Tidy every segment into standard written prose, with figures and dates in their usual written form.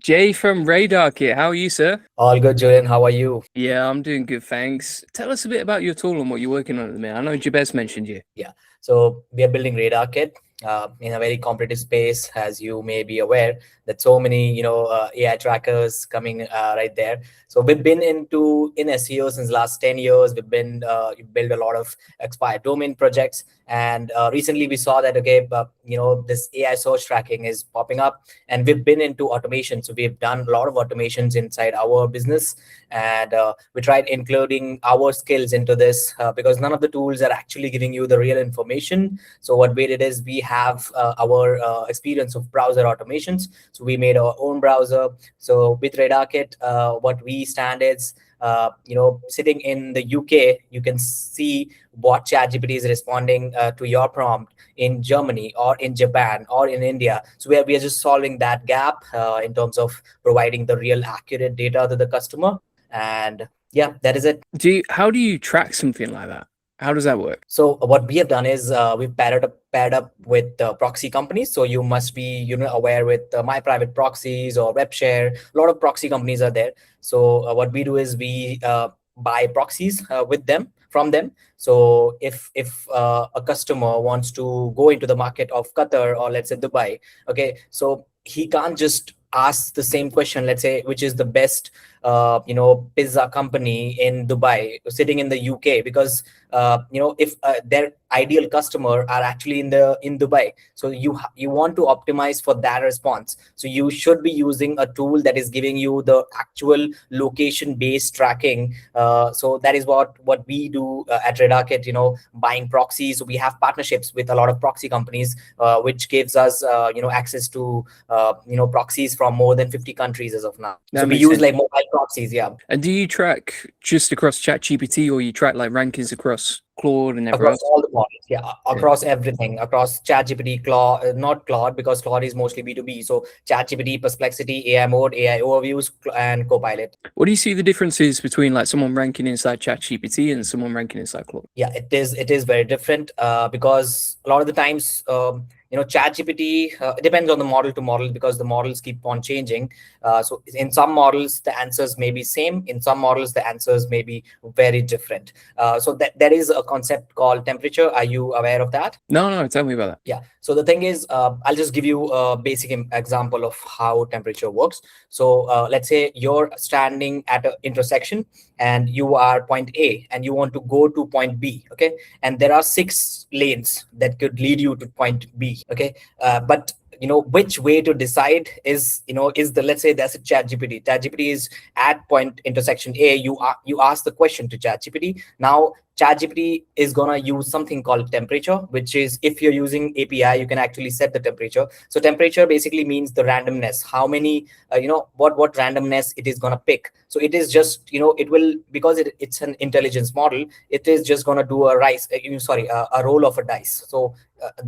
Jay from Radarkit. How are you, sir? All good, Julian. How are you? Yeah, I'm doing good, thanks. Tell us a bit about your tool and what you're working on at the minute. I know Jabez mentioned you. Yeah. So we are building Radarkit in a very competitive space, as you may be aware. That so many, AI trackers coming right there. So we've been in SEO since last 10 years. We built a lot of expired domain projects, and recently we saw that this AI search tracking is popping up, and we've been into automation. So we've done a lot of automations inside our business, and we tried including our skills into this because none of the tools are actually giving you the real information. So what we did is we have our experience of browser automations. So we made our own browser. So with Radarkit, what we stand is, sitting in the UK, you can see what ChatGPT is responding to your prompt in Germany or in Japan or in India. So we are just solving that gap in terms of providing the real accurate data to the customer. And yeah, that is it. How do you track something like that? How does that work? So what we have done is we've paired up with proxy companies. So you must be aware with my private proxies or WebShare. A lot of proxy companies are there. So what we do is we buy proxies from them. So if a customer wants to go into the market of Qatar or let's say Dubai, okay, so he can't just ask the same question, let's say, which is the best pizza company in Dubai sitting in the UK, because if their ideal customer are actually in Dubai, so you want to optimize for that response. So you should be using a tool that is giving you the actual location based tracking. So that is what we do at Radarkit, buying proxies. So we have partnerships with a lot of proxy companies, which gives us access to proxies from more than 50 countries as of now. So we use like mobile proxies. Yeah. And do you track just across ChatGPT, or you track like rankings across Claude and everything across all the models? Yeah, across everything, across ChatGPT, Claude, not Claude, because Claude is mostly B2B. So ChatGPT, Perplexity, AI Mode, AI Overviews, and Copilot. What do you see the differences between like someone ranking inside ChatGPT and someone ranking inside Claude? Yeah, it is very different because a lot of the times, ChatGPT, it depends on the model to model, because the models keep on changing. So in some models, the answers may be same. In some models, the answers may be very different. So that there is a concept called temperature. Are you aware of that? No, tell me about that. Yeah. So the thing is, I'll just give you a basic example of how temperature works. So let's say you're standing at an intersection and you are point A and you want to go to point B. Okay. And there are 6 lanes that could lead you to point B. Okay. But which way to decide is let's say there's a ChatGPT is at point intersection A. You ask the question to ChatGPT. Now ChatGPT is gonna use something called temperature, which is, if you're using API, you can actually set the temperature. So temperature basically means the randomness, how many what randomness it is gonna pick. So it is just it will, because it's an intelligence model, it is just gonna do a roll of a dice. So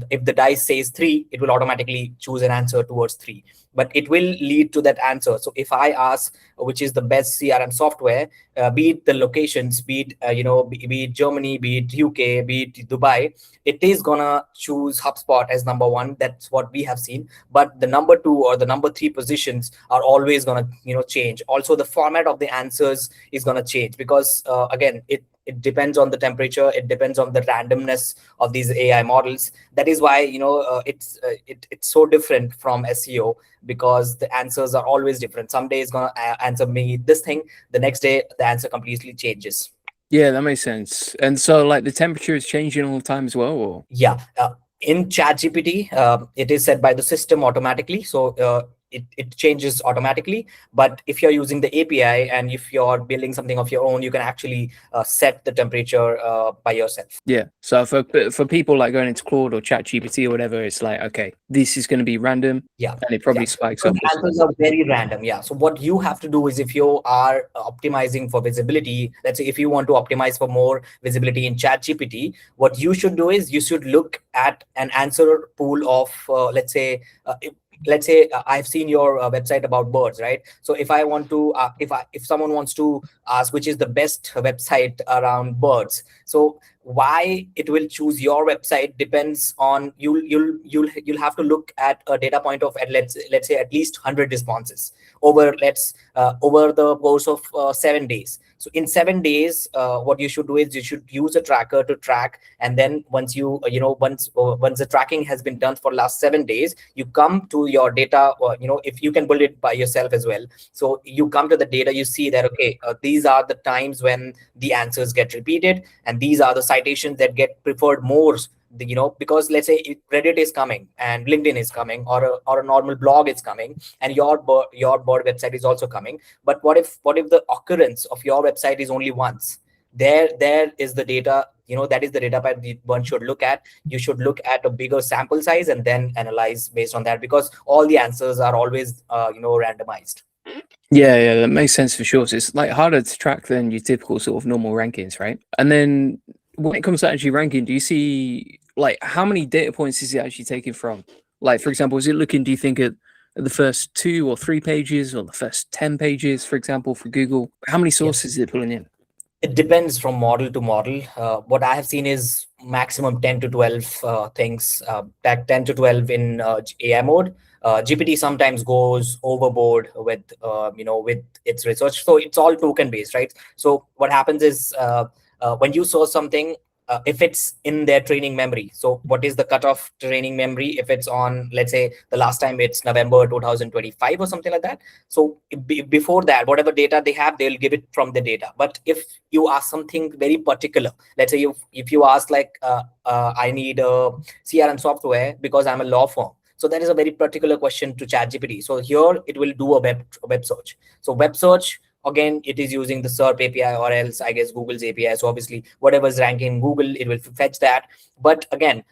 if the dice says 3, it will automatically choose an answer towards 3, but it will lead to that answer. So if I ask which is the best CRM software, be it the locations, be it Germany, be it UK, be it Dubai, it is gonna choose HubSpot as number 1. That's what we have seen. But the number 2 or the number 3 positions are always gonna change. Also, the format of the answers is gonna change, because again, it depends on the temperature. It depends on the randomness of these AI models. That is why it's so different from SEO, because the answers are always different. Some day it's gonna answer me this thing, the next day the answer completely changes. Yeah, that makes sense. And so like the temperature is changing all the time as well, or? Yeah. In ChatGPT, it is set by the system automatically. So it changes automatically. But if you're using the API and if you're building something of your own, you can actually set the temperature by yourself. Yeah. So for people like going into Claude or ChatGPT or whatever, it's like, okay, this is going to be random. Yeah. And it probably spikes up. The answers are very random. Yeah. So what you have to do is, if you are optimizing for visibility, let's say if you want to optimize for more visibility in ChatGPT, what you should do is you should look at an answer pool of let's say I've seen your website about birds, right? So if I want to if someone wants to ask which is the best website around birds, so why it will choose your website depends on you'll have to look at a data point of let's say at least 100 responses over over the course of 7 days. So in 7 days, what you should do is you should use a tracker to track, and then once once the tracking has been done for last 7 days, you come to your data. If you can build it by yourself as well, so you come to the data, you see that okay, these are the times when the answers get repeated, and these are the citations that get preferred more. Because let's say if Reddit is coming and LinkedIn is coming, or a normal blog is coming, and your board website is also coming. But what if the occurrence of your website is only once? There is the data. That is the data part one should look at. You should look at a bigger sample size and then analyze based on that, because all the answers are always randomized. Yeah, that makes sense for sure. So it's like harder to track than your typical sort of normal rankings, right? And then when it comes to actually ranking, do you see like how many data points is it actually taking from? Like, for example, is it looking, do you think, at the first 2 or 3 pages or the first 10 pages, for example, for Google? How many Yeah. sources is it pulling in? It depends from model to model. What I have seen is maximum 10 to 12 things, that 10 to 12 in AI mode. GPT sometimes goes overboard with its research. So it's all token based, right? So what happens is when you saw something, if it's in their training memory. So what is the cutoff training memory? If it's on, let's say the last time it's November 2025 or something like that. So before that, whatever data they have, they'll give it from the data. But if you ask something very particular, let's say if you ask like, I need a CRM software because I'm a law firm. So that is a very particular question to ChatGPT. So here it will do a web search. So web search, again, it is using the SERP API, or else I guess Google's API. So obviously whatever is ranking Google, it will fetch that. But again,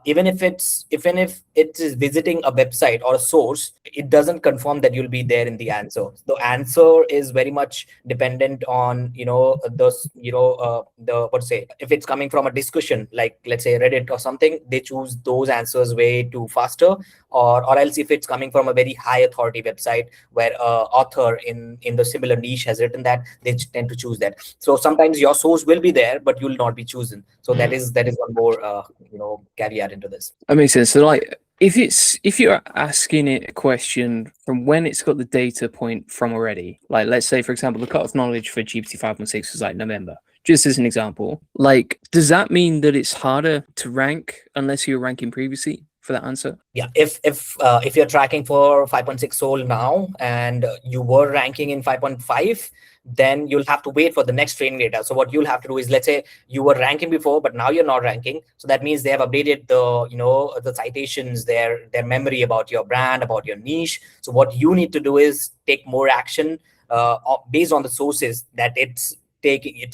even if it is visiting a website or a source, it doesn't confirm that you'll be there in the answer. The answer is very much dependent on the what to say, if it's coming from a discussion like let's say Reddit or something, they choose those answers way too faster. Or else if it's coming from a very high authority website where author in the similar niche has written that, they tend to choose that. So sometimes your source will be there but you'll not be chosen. So that is one more caveat into this. That makes sense. So like if you're asking it a question from when it's got the data point from already, like let's say for example the cut-off knowledge for GPT 5.6 was like November, just as an example, like does that mean that it's harder to rank unless you were ranking previously for that answer? Yeah, if you're tracking for 5.6 Soul now and you were ranking in 5.5, then you'll have to wait for the next training data. So what you'll have to do is, let's say you were ranking before but now you're not ranking, so that means they have updated the citations, their memory about your brand, about your niche. So what you need to do is take more action based on the sources that it's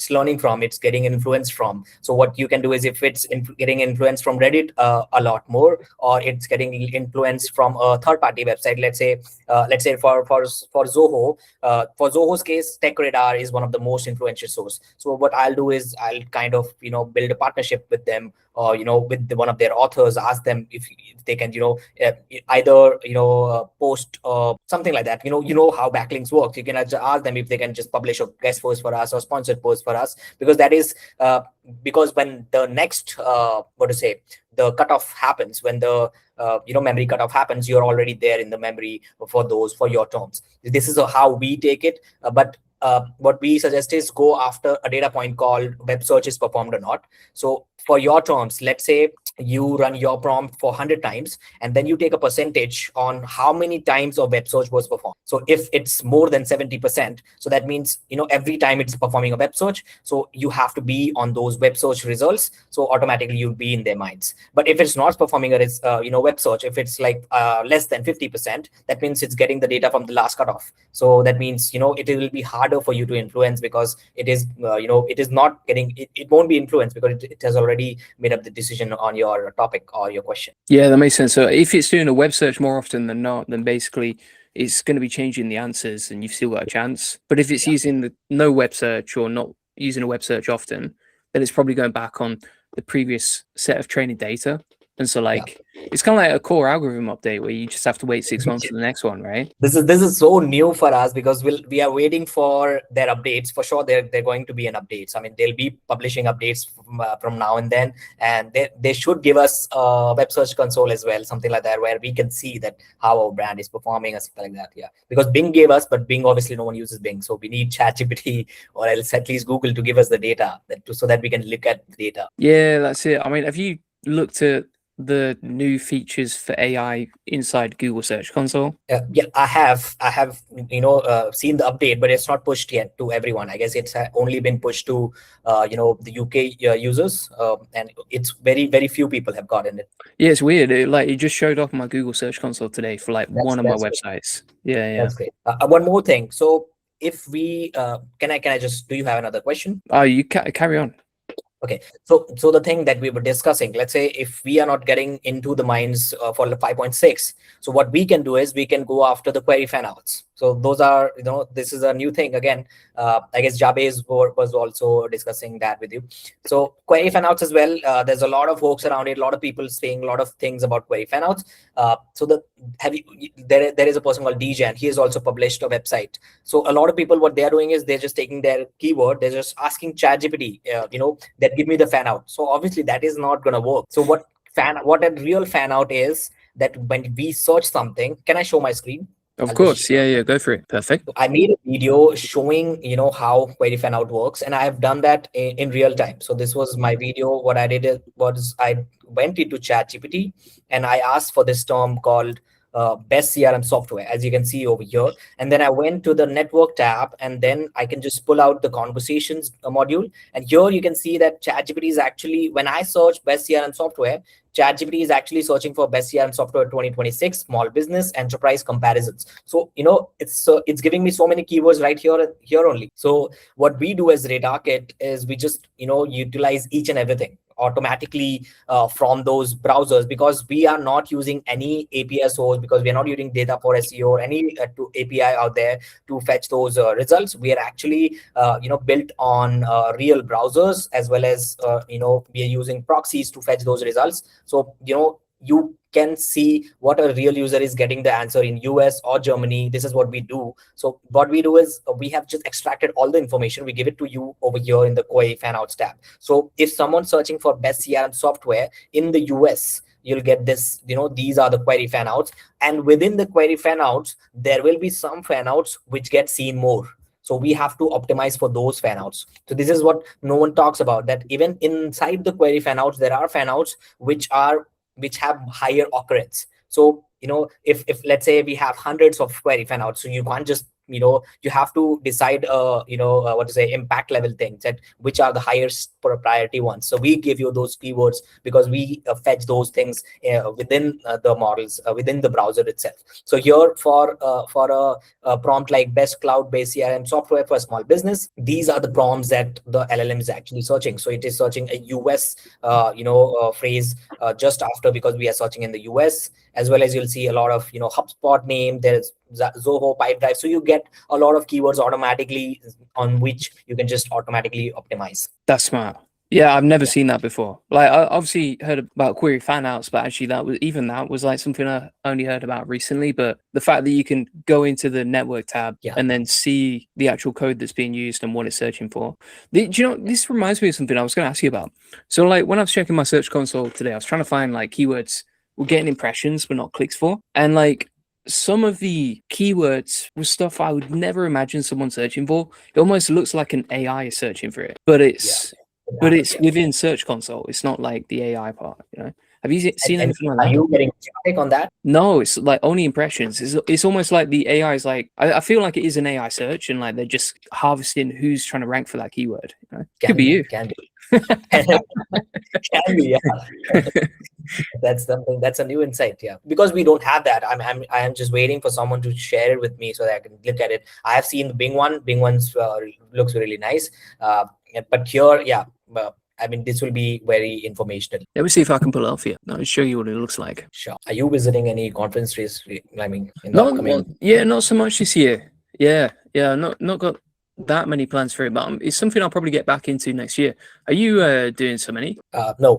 learning from, it's getting influenced from. So what you can do is, if it's getting influence from Reddit a lot more, or it's getting influence from a third-party website, let's say for Zoho, for Zoho's case, TechRadar is one of the most influential source. So what I'll do is I'll kind of build a partnership with them, or with one of their authors, ask them if they can either post something like that. You know how backlinks work. You can ask them if they can just publish a guest post for us or sponsored post for us, because that is because when the next what to say, the cutoff happens, when the memory cutoff happens, you're already there in the memory for your terms. This is how we take it. But what we suggest is go after a data point called web search is performed or not. So for your terms, let's say you run your prompt for 100 times, and then you take a percentage on how many times a web search was performed. So if it's more than 70%, so that means every time it's performing a web search, so you have to be on those web search results, so automatically you'll be in their minds. But if it's not performing a web search, if it's like less than 50%, that means it's getting the data from the last cutoff. So that means it will be harder for you to influence, because it is it is not getting it won't be influenced, because it has already made up the decision on your topic or your question. Yeah, that makes sense. So if it's doing a web search more often than not, then basically it's going to be changing the answers and you've still got a chance. But if it's using the no web search or not using a web search often, then it's probably going back on the previous set of training data. And so like it's kind of like a core algorithm update where you just have to wait 6 months for the next one, right? This is so new for us because we are waiting for their updates. For sure, they're going to be an updates. I mean, they'll be publishing updates from now and then, and they should give us a web search console as well, something like that, where we can see that how our brand is performing or something like that. Yeah, because Bing gave us, but Bing obviously no one uses Bing, so we need ChatGPT or else at least Google to give us the data so that we can look at the data. Yeah, that's it. I mean, have you looked at the new features for AI inside Google Search Console? Yeah, I have seen the update, but it's not pushed yet to everyone. I guess it's only been pushed to the UK users, and it's very few people have gotten it. Yeah, it's weird. It just showed up on my Google Search Console today for like one of my That's great. websites. Yeah. That's great. One more thing. So if we can I just, do you have another question? Oh, you carry on. Okay, so the thing that we were discussing, let's say if we are not getting into the minds for the 5.6, so what we can do is we can go after the query fan outs. So those are, this is a new thing again. I guess Jabez was also discussing that with you. So query fan outs as well. There's a lot of hoax around it. A lot of people saying a lot of things about query fan outs. There is a person called Djan. He has also published a website. So a lot of people, what they're doing is they're just taking their keyword. They're just asking ChatGPT, that give me the fan out. So obviously that is not going to work. So what a real fan out is that when we search something, can I show my screen? Of course. Yeah, go for it. Perfect. I made a video showing, how query fan out works, and I have done that in real time. So this was my video. What I did was I went into ChatGPT and I asked for this term called best CRM software, as you can see over here. And then I went to the network tab, and then I can just pull out the conversations module. And here you can see that ChatGPT is actually, when I search best CRM software, ChatGPT is actually searching for best CRM software 2026 small business enterprise comparisons. So it's giving me so many keywords right here only. So what we do as Radarkit is we just utilize each and everything automatically from those browsers, because we are not using any API source, because we are not using data for SEO or any API out there to fetch those results. We are actually built on real browsers, as well as we are using proxies to fetch those results. So you can see what a real user is getting the answer in US or Germany. This is what we do. So what we do is we have just extracted all the information. We give it to you over here in the query fan outs tab. So if someone's searching for best CRM software in the US, you'll get this, these are the query fan outs. And within the query fan outs, there will be some fan outs which get seen more. So we have to optimize for those fan outs. So this is what no one talks about, that even inside the query fan outs, there are fan outs which have higher occurrence. So if let's say we have hundreds of query fan outs, so you can't just you have to decide what to say, impact level things, that which are the highest priority ones. So we give you those keywords because we fetch those things within the models within the browser itself. So here for a prompt like best cloud-based CRM software for a small business, these are the prompts that the LLM is actually searching. So it is searching a US phrase just after, because we are searching in the US, as well as you'll see a lot of HubSpot name. There's Zoho, Pipedrive. So you get a lot of keywords automatically on which you can just automatically optimize. That's smart. Yeah, I've never seen that before. Like, I obviously heard about query fan outs, but actually that was like something I only heard about recently. But the fact that you can go into the network tab and then see the actual code that's being used and what it's searching for. Do you know, this reminds me of something I was going to ask you about. So like when I was checking my search console today, I was trying to find like keywords we're getting impressions but not clicks for. And like some of the keywords was stuff I would never imagine someone searching for. It almost looks like an AI is searching for it, but it's within Search Console. It's not like the AI part, Have you seen anything like that? Are you getting traffic on that? No, it's like only impressions. It's almost like the AI is like, I feel like it is an AI search, and like they're just harvesting who's trying to rank for that keyword. Could be you. Can be. Can be, yeah. That's something. That's a new insight, yeah. Because we don't have that. I am just waiting for someone to share it with me so that I can look at it. I have seen the Bing one. Bing one's looks really nice. But here, yeah. I mean, this will be very informational. Let me see if I can pull it off here. I'll show you what it looks like. Sure. Are you visiting any conferences? I mean, in the upcoming... Yeah, not so much this year. Yeah, not got that many plans for it, but it's something I'll probably get back into next year. Are you doing so many? No,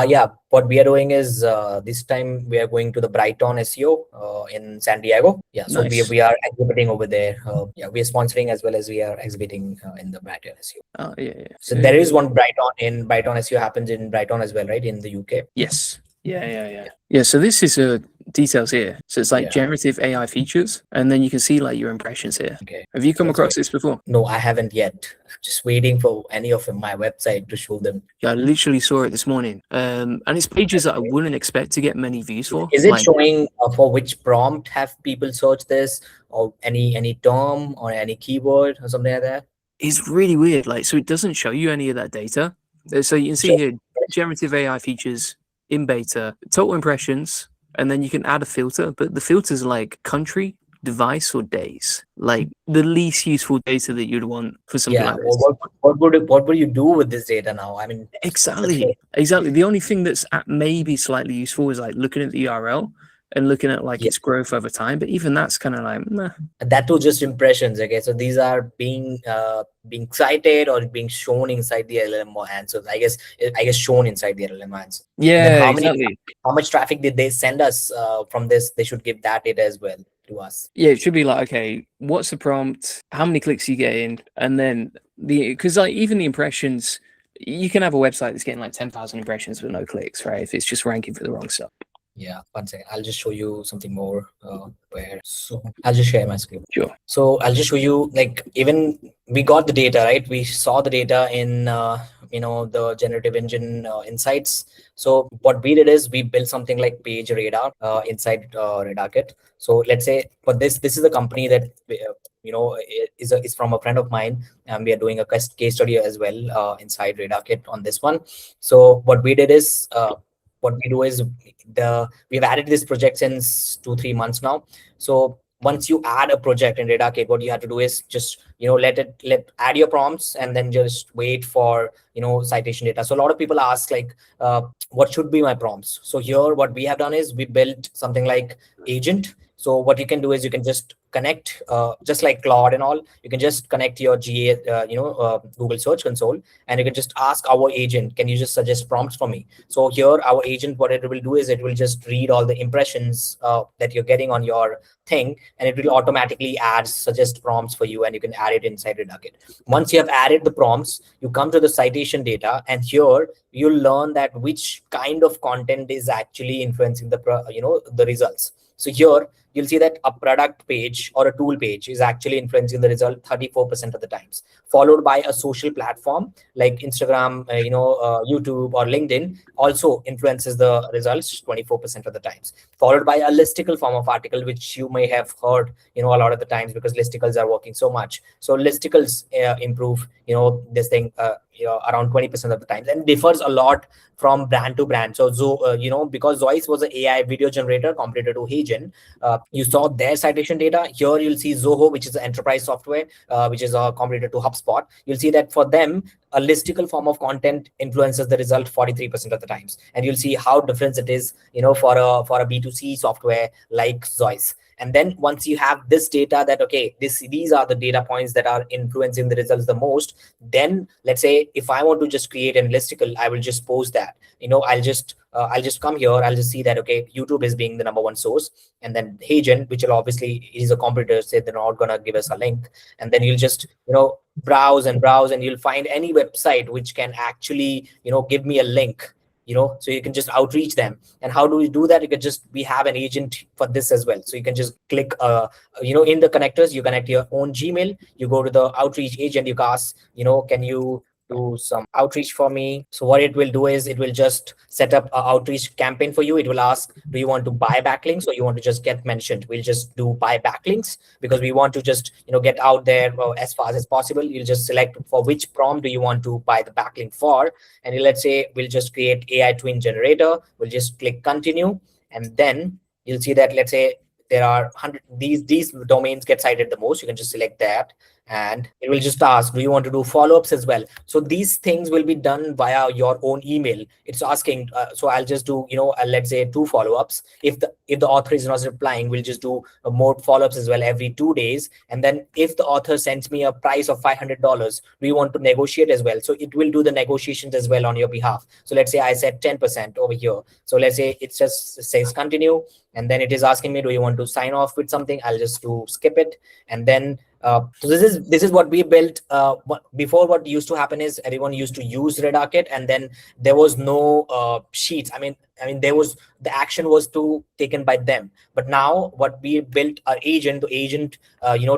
yeah. What we are doing is this time we are going to the Brighton SEO in San Diego. Yeah, so Nice. we are exhibiting over there. Yeah, we are sponsoring as well as we are exhibiting in the Brighton SEO. Oh yeah. So there is one Brighton SEO happens in Brighton as well, right, in the UK. Yes. Yeah. So this is details here. So it's like generative AI features, and then you can see like your impressions here. Okay. Have you come across this before? No, I haven't yet. Just waiting for any of my website to show them. Yeah, I literally saw it this morning. And it's pages that I wouldn't expect to get many views for. Is it showing for which prompt have people searched this, or any term or any keyword or something like that? It's really weird. Like, so it doesn't show you any of that data. So you can see here, generative AI features in beta, total impressions, and then you can add a filter, but the filter's like country, device, or days. Like the least useful data that you'd want for something like this. What would you do with this data now? I mean, exactly. The only thing that's maybe slightly useful is like looking at the URL and looking at like its growth over time, but even that's kind of like meh. That too just impressions. Okay, so these are being cited or being shown inside the LLM answers. I guess shown inside the LLM answers. Yeah, how much traffic did they send us from this? They should give that data as well to us. Yeah, it should be like, okay, what's the prompt? How many clicks you get in? And then because like even the impressions, you can have a website that's getting like 10,000 impressions with no clicks, right? If it's just ranking for the wrong stuff. Yeah, one second. I'll just show you something more. So I'll just share my screen. Sure. So I'll just show you, like, even we got the data, right? We saw the data in the generative engine insights. So what we did is we built something like page radar inside Radarkit. So let's say for this is a company that is from a friend of mine, and we are doing a case study as well inside Radarkit on this one. So what we did is what we do is we've added this project since 2-3 months now. So once you add a project in Radarkit, what you have to do is just add your prompts and then just wait for citation data. So a lot of people ask like, what should be my prompts? So here what we have done is we built something like agent. So what you can do is you can just connect, just like Claude and all, you can just connect your Google Search Console, and you can just ask our agent, can you just suggest prompts for me? So here our agent, what it will do is it will just read all the impressions that you're getting on your thing, and it will automatically suggest prompts for you, and you can add it inside Radarkit. Once you have added the prompts, you come to the citation data, and here you'll learn that which kind of content is actually influencing the results. So here you'll see that a product page or a tool page is actually influencing the result 34% of the times, followed by a social platform like Instagram, YouTube or LinkedIn also influences the results 24% of the times, followed by a listicle form of article, which you may have heard a lot of the times because listicles are working so much. So listicles improve this thing around 20% of the times, and differs a lot from brand to brand. So because Zoice was an AI video generator competitor to Hagen, you saw their citation data. Here you'll see Zoho, which is an enterprise software, which is a competitor to HubSpot. You'll see that for them, a listicle form of content influences the result 43% of the times, and you'll see how different it is for a B2C software like Zoice. And then once you have this data that, okay, these are the data points that are influencing the results the most, then let's say if I want to just create a listicle, I will just post that. I'll just come here, I'll just see that, okay, YouTube is being the #1 source, and then Hagen, which will obviously is a competitor, say they're not gonna give us a link, and then you'll just browse and browse, and you'll find any website which can actually give me a link. So you can just outreach them. And how do we do that? We have an agent for this as well. So you can just click in the connectors, you connect your own Gmail, you go to the outreach agent, you ask, can you do some outreach for me? So what it will do is it will just set up an outreach campaign for you. It will ask, do you want to buy backlinks or you want to just get mentioned? We'll just do buy backlinks because we want to just get out there as fast as possible. You'll just select for which prompt do you want to buy the backlink for, and let's say we'll just create AI twin generator. We'll just click continue, and then you'll see that, let's say there are 100 these domains get cited the most. You can just select that, and it will just ask, do you want to do follow-ups as well? So these things will be done via your own email. It's asking, so I'll just do, let's say 2 follow-ups. If the author is not replying, we'll just do more follow-ups as well every 2 days. And then if the author sends me a price of $500, we want to negotiate as well, so it will do the negotiations as well on your behalf. So let's say I said 10% over here, so let's say it just says continue, and then it is asking me, do you want to sign off with something? I'll just do skip it. And then so this is what we built. Before, what used to happen is everyone used to use Radarkit, and then there was no sheets. There was, the action was taken by them. But now what we built, our agent, the agent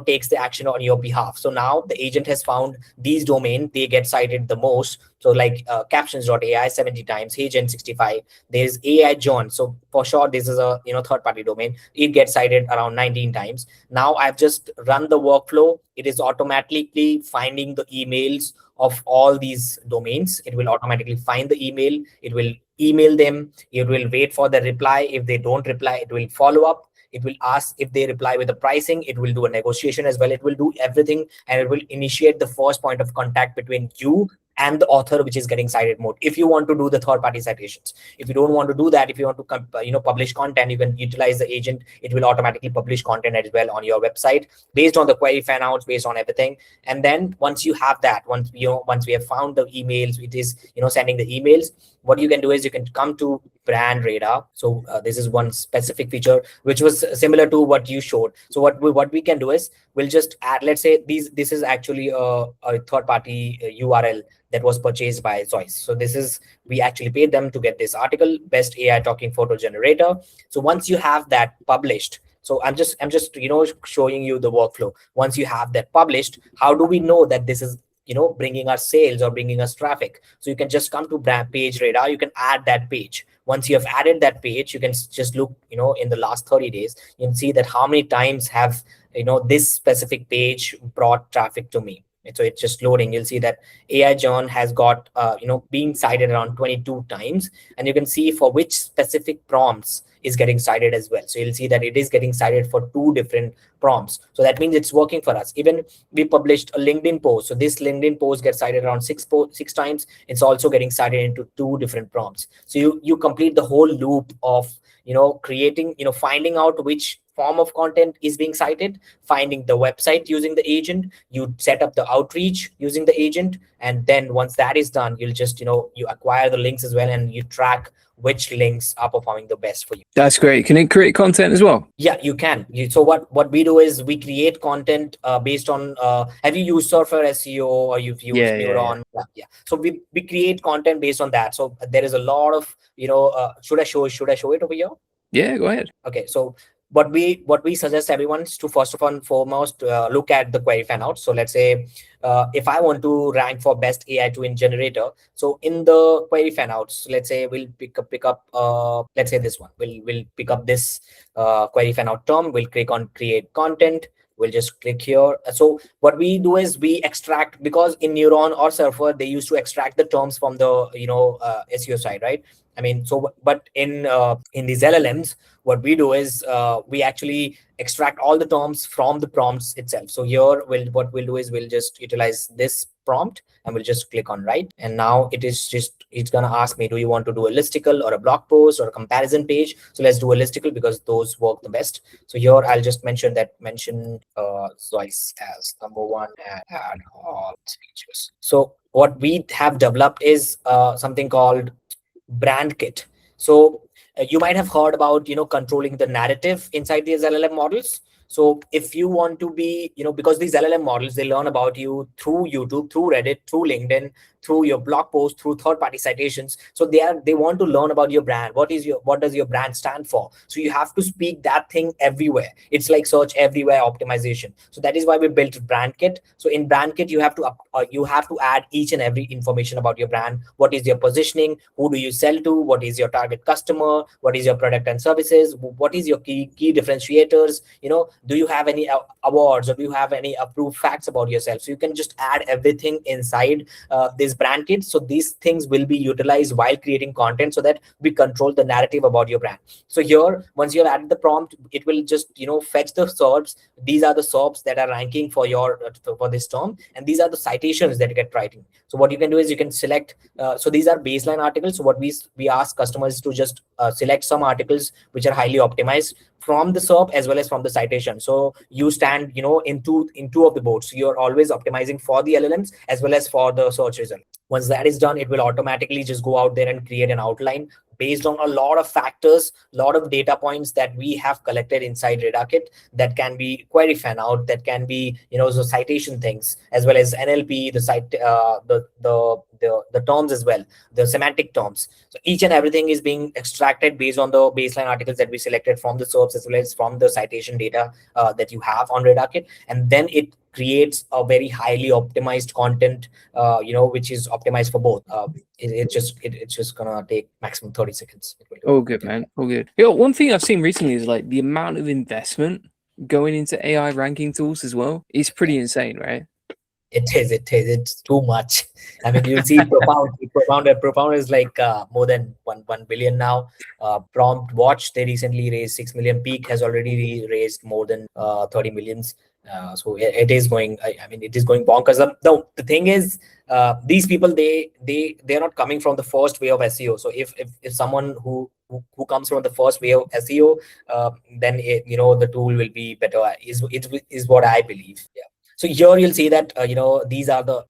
takes the action on your behalf. So now the agent has found these domains, they get cited the most. So like captions.ai 70 times, HeyGen 65. There's AI John. So for sure, this is a third-party domain. It gets cited around 19 times. Now I've just run the workflow. It is automatically finding the emails of all these domains. It will automatically find the email. It will email them. It will wait for the reply. If they don't reply, it will follow up. It will ask if they reply with the pricing. It will do a negotiation as well. It will do everything, and it will initiate the first point of contact between you and the author, which is getting cited more. If you want to do the third-party citations, if you don't want to do that, if you want to publish content, you can utilize the agent. It will automatically publish content as well on your website based on the query fan outs, based on everything. And then once you have that, once we have found the emails, it is sending the emails. What you can do is you can come to brand radar. So this is one specific feature which was similar to what you showed. So what we can do is we'll just add, let's say this is actually a third-party URL that was purchased by Zoice. So this is, we actually paid them to get this article, best AI talking photo generator. So once you have that published, so I'm just showing you the workflow. Once you have that published, how do we know that this is bringing us sales or bringing us traffic? So you can just come to brand page radar. You can add that page. Once you have added that page, you can just look in the last 30 days. You can see that how many times have this specific page brought traffic to me. And so it's just loading. You'll see that AI John has got being cited around 22 times, and you can see for which specific prompts is getting cited as well. So you'll see that it is getting cited for 2 different prompts. So that means it's working for us. Even we published a LinkedIn post. So this LinkedIn post gets cited around 6 times. It's also getting cited into 2 different prompts. So you complete the whole loop of creating, finding out which form of content is being cited, finding the website using the agent, you set up the outreach using the agent, and then once that is done, you'll just you acquire the links as well, and you track which links are performing the best for you. That's great. Can it create content as well? Yeah, you can. So what we do is we create content based on have you used Surfer SEO or you've used Neuron? Yeah. So we create content based on that. So there is a lot of should I show it over here? Yeah, go ahead. Okay, so what we suggest everyone is to first and foremost look at the query fan out. So let's say if I want to rank for best AI twin generator, so in the query fan outs, let's say we'll pick up let's say this one. We'll pick up this query fan out term. We'll click on create content. We'll just click here. So what we do is we extract, because in Neuron or Surfer they used to extract the terms from the SEO side, right? But in these LLMs, what we do is we actually extract all the terms from the prompts itself. So here, what we'll do is we'll just utilize this prompt and we'll just click on write. And now it's going to ask me, do you want to do a listicle or a blog post or a comparison page? So let's do a listicle because those work the best. So here I'll just mention Zoice as #1 and add all features. So what we have developed is something called Brandkit. So you might have heard about controlling the narrative inside these LLM models. So if you want to be, because these LLM models, they learn about you through YouTube, through Reddit, through LinkedIn, through your blog post, through third-party citations. So they want to learn about your brand. What does your brand stand for? So you have to speak that thing everywhere. It's like search everywhere optimization. So that is why we built Brandkit. So in Brandkit, you have to add each and every information about your brand. What is your positioning? Who do you sell to? What is your target customer? What is your product and services? What is your key differentiators? do you have any awards, or do you have any approved facts about yourself? So you can just add everything inside this brand kit. So these things will be utilized while creating content, so that we control the narrative about your brand. So here, once you have added the prompt, it will just fetch the SERPs. These are the SERPs that are ranking for your for this term, and these are the citations that get writing. So what you can do is you can select. So these are baseline articles. So what we ask customers to just select some articles which are highly optimized from the SERP as well as from the citation. So you stand, in two of the boats. So you're always optimizing for the LLMs as well as for the search result. Once that is done, it will automatically just go out there and create an outline based on a lot of factors, a lot of data points that we have collected inside Radarkit. That can be query fan out, that can be the citation things, as well as NLP, the site, the terms as well, the semantic terms. So each and everything is being extracted based on the baseline articles that we selected from the source as well as from the citation data that you have on Radarkit, and then it creates a very highly optimized content, which is optimized for both. It's just gonna take maximum 30 seconds. It will do. Oh, good, man. Oh, good. One thing I've seen recently is like the amount of investment going into AI ranking tools as well. It's pretty insane, right? It's too much. I mean, you'll see Profound is like more than 1 billion now. Prompt Watch, they recently raised 6 million. Peak has already raised more than 30 millions. So it is going, I mean, it is going bonkers. The thing is, these people, they're not coming from the first way of SEO. So if someone who comes from the first way of SEO, then the tool will be better, is what I believe. Yeah. So here you'll see that, these are the,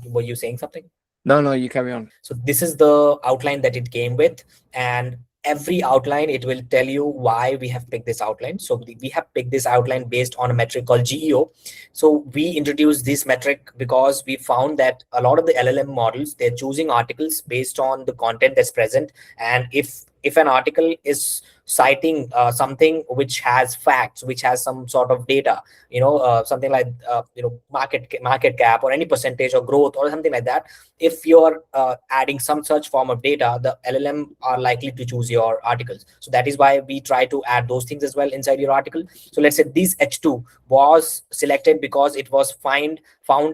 were you saying something? No, you carry on. So this is the outline that it came with, and every outline, it will tell you why we have picked this outline. So we have picked this outline based on a metric called GEO. So we introduced this metric because we found that a lot of the LLM models, they're choosing articles based on the content that's present. And if an article is citing something which has facts, which has some sort of data, something like market cap or any percentage or growth or something like that, if you're adding some such form of data, the LLM are likely to choose your articles. So that is why we try to add those things as well inside your article. So let's say this H2 was selected because it was found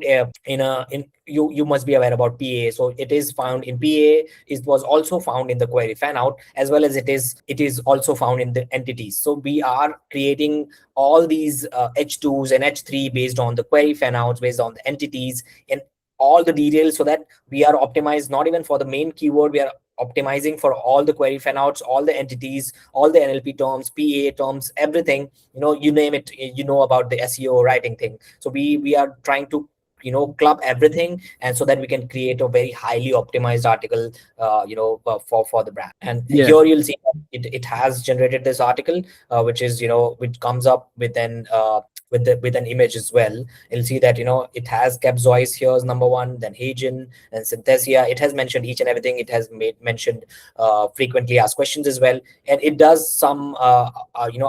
in you must be aware about PA. So it is found in PA. It was also found in the query fan out, as well as it is also found in the entities. So we are creating all these H2s and H3 based on the query fan outs, based on the entities, and all the details, so that we are optimized not even for the main keyword. We are optimizing for all the query fan outs, all the entities, all the NLP terms, PA terms, everything, you name it, about the SEO writing thing. So we are trying to club everything, and so that we can create a very highly optimized article for the brand. And Yeah. here you'll see it has generated this article, which is which comes up with an image as well. You'll see that it has Capzois here as number one, then Hagen and Synthesia. It has mentioned each and everything. It has mentioned frequently asked questions as well, and it does some outgoing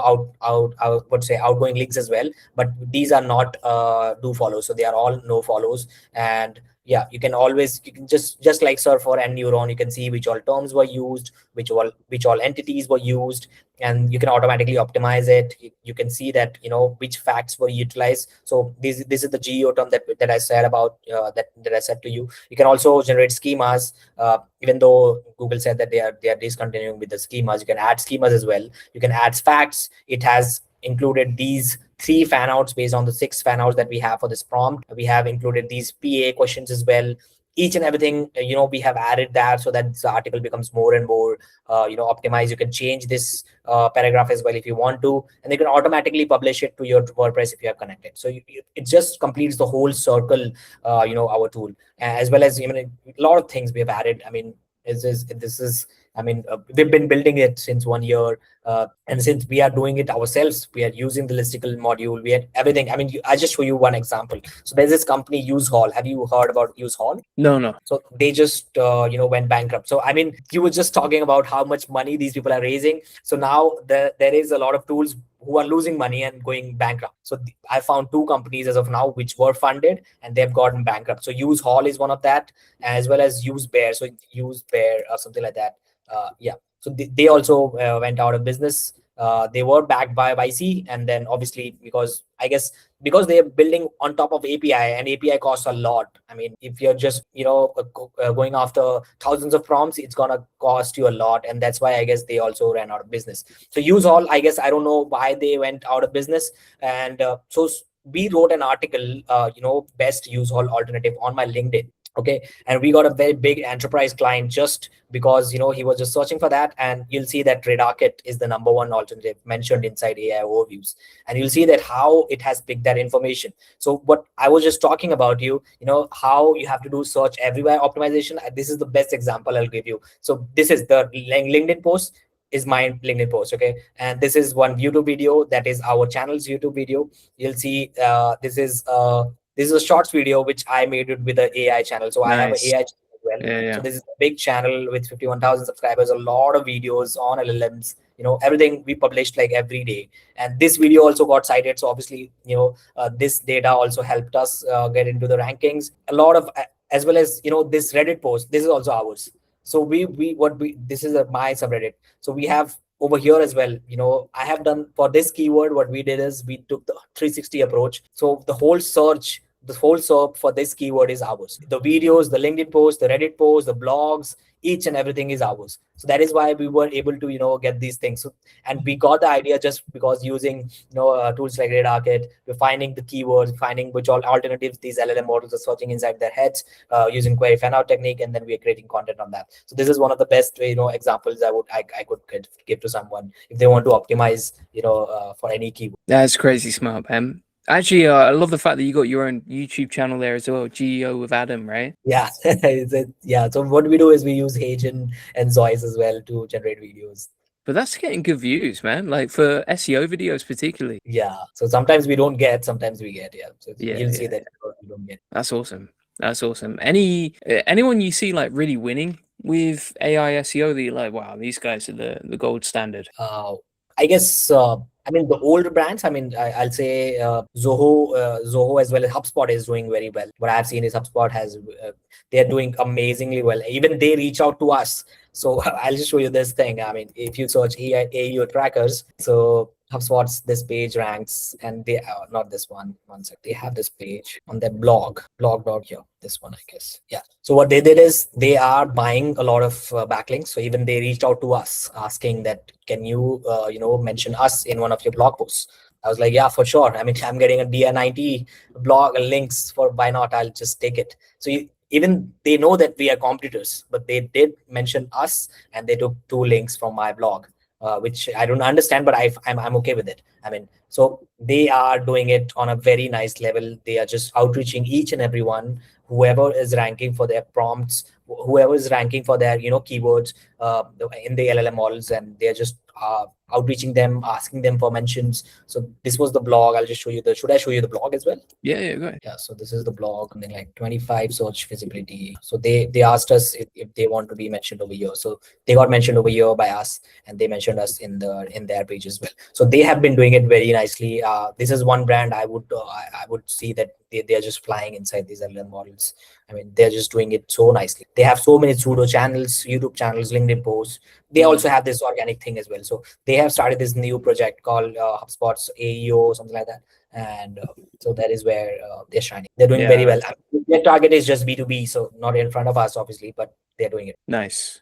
links as well. But these are not do follows, so they are all no follows. And yeah, you can just like Surfer and Neuron, you can see which all terms were used, which all entities were used, and you can automatically optimize it. You can see that which facts were utilized. So this is the GEO term that I said about, that I said to you. You can also generate schemas, even though Google said that they are discontinuing with the schemas. You can add schemas as well. You can add facts. It has included these 3 fan outs based on the 6 fan outs that we have for this prompt. We have included these PA questions as well. Each and everything, we have added that, so that the article becomes more and more optimized. You can change this paragraph as well if you want to, and they can automatically publish it to your WordPress if you are connected. So it just completes the whole circle, our tool, as well as a lot of things we have added. I mean, we've been building it since 1 year, and since we are doing it ourselves, we are using the listicle module. We had everything. I mean, I just show you one example. So there's this company, Use Hall. Have you heard about Use Hall? No. So they just went bankrupt. So I mean, you were just talking about how much money these people are raising. So now there is a lot of tools who are losing money and going bankrupt. So I found 2 companies as of now which were funded and they've gotten bankrupt. So Use Hall is one of that, as well as Use Bear. So Use Bear or something like that. Yeah. So they also went out of business. They were backed by YC, and then obviously because I guess because they're building on top of API, and API costs a lot. I mean, if you're just going after thousands of prompts, it's gonna cost you a lot, and that's why I guess they also ran out of business. So use all, I guess I don't know why they went out of business, and we wrote an article, best use all alternative on my LinkedIn. Okay, and we got a very big enterprise client just because he was just searching for that, and you'll see that Radarkit is the #1 alternative mentioned inside AI overviews, and you'll see that how it has picked that information. So what I was just talking about, how you have to do search everywhere optimization. This is the best example I'll give you. So this is the LinkedIn post, is my LinkedIn post. Okay, and this is one YouTube video, that is our channel's YouTube video. You'll see this is a shorts video which I made it with the AI channel. So I have an Nice. AI channel as well. Yeah, So yeah. this is a big channel with 51,000 subscribers, a lot of videos on LLMs, everything we published like every day. And this video also got cited. So obviously, this data also helped us get into the rankings. A lot of, as well as, this Reddit post, this is also ours. So this is my subreddit. So we have over here as well, I have done for this keyword, what we did is we took the 360 approach. So the whole SERP for this keyword is ours. The videos, the LinkedIn post, the Reddit post, the blogs, each and everything is ours. So that is why we were able to, get these things. So, and we got the idea just because using, tools like Radarkit, we're finding the keywords, finding which all alternatives these LLM models are searching inside their heads, using query fan out technique, and then we are creating content on that. So this is one of the best, examples I could give to someone if they want to optimize, for any keyword. That's crazy smart, man. Actually, I love the fact that you got your own YouTube channel there as well, GEO with Adam, right? Yeah, yeah. So what we do is we use Hage and Zoids as well to generate videos. But that's getting good views, man. Like for SEO videos, particularly. Yeah. So sometimes we don't get, sometimes we get. Yeah. So Yeah, you'll see yeah. that we don't get. That's awesome. That's awesome. Anyone you see like really winning with AI SEO that you're like, wow, these guys are the gold standard. I guess I mean the older brands. I mean I'll say Zoho as well as HubSpot is doing very well. What I've seen is HubSpot has they're doing amazingly well. Even they reach out to us. So I'll just show you this thing. I mean, if you search AEO trackers, so HubSpot's this page ranks, and they not this one. One sec. They have this page on their blog here. This one, I guess. Yeah. So what they did is they are buying a lot of backlinks. So even they reached out to us asking that, can you mention us in one of your blog posts? I was like, yeah, for sure. I mean, I'm getting a DR90 blog links for, why not? I'll just take it. So even they know that we are competitors, but they did mention us, and they took 2 links from my blog, which I don't understand, but I'm okay with it. I mean, so they are doing it on a very nice level. They are just outreaching each and everyone, whoever is ranking for their prompts, whoever is ranking for their keywords in the LLM models, and they're just outreaching them, asking them for mentions. So this was the blog. I'll just show you should I show you the blog as well? Yeah, go ahead. Yeah, so this is the blog, something like 25 search visibility. So they asked us if they want to be mentioned over here. So they got mentioned over here by us, and they mentioned us in their page as well. So they have been doing it very nicely. This is one brand I would see that they're just flying inside these LLM models. I mean, they're just doing it so nicely. They have so many pseudo channels, YouTube channels, LinkedIn posts. They also have this organic thing as well. So they have started this new project called HubSpot's AEO, something like that. And so that is where they're shining. They're doing very well. Their target is just B2B, so not in front of us, obviously, but they're doing it. Nice.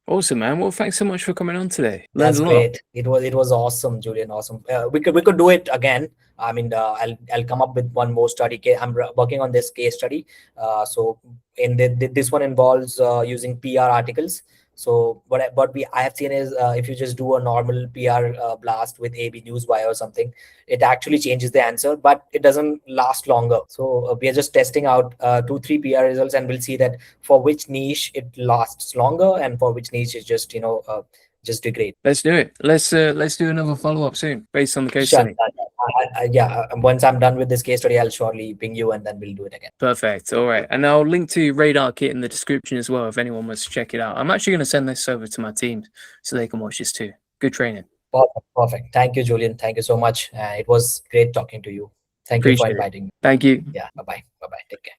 Awesome, man. Well, thanks so much for coming on today. That's great. It was awesome, Julian. Awesome. We could do it again. I mean, I'll come up with one more study case. I'm working on this case study. So in this one involves using PR articles. So what I have seen is if you just do a normal PR blast with AB Newswire or something, it actually changes the answer, but it doesn't last longer. So we are just testing out 2-3 PR results, and we'll see that for which niche it lasts longer, and for which niche is just just degrade. Let's do it. Let's do another follow-up soon based on the case study. Yeah, once I'm done with this case study, I'll surely ping you, and then we'll do it again. Perfect. All right. And I'll link to Radarkit in the description as well if anyone wants to check it out. I'm actually going to send this over to my team so they can watch this too. Good training. Perfect. Thank you, Julian. Thank you so much. It was great talking to you. Thank you for inviting me. Thank you. Yeah. Bye-bye. Take care.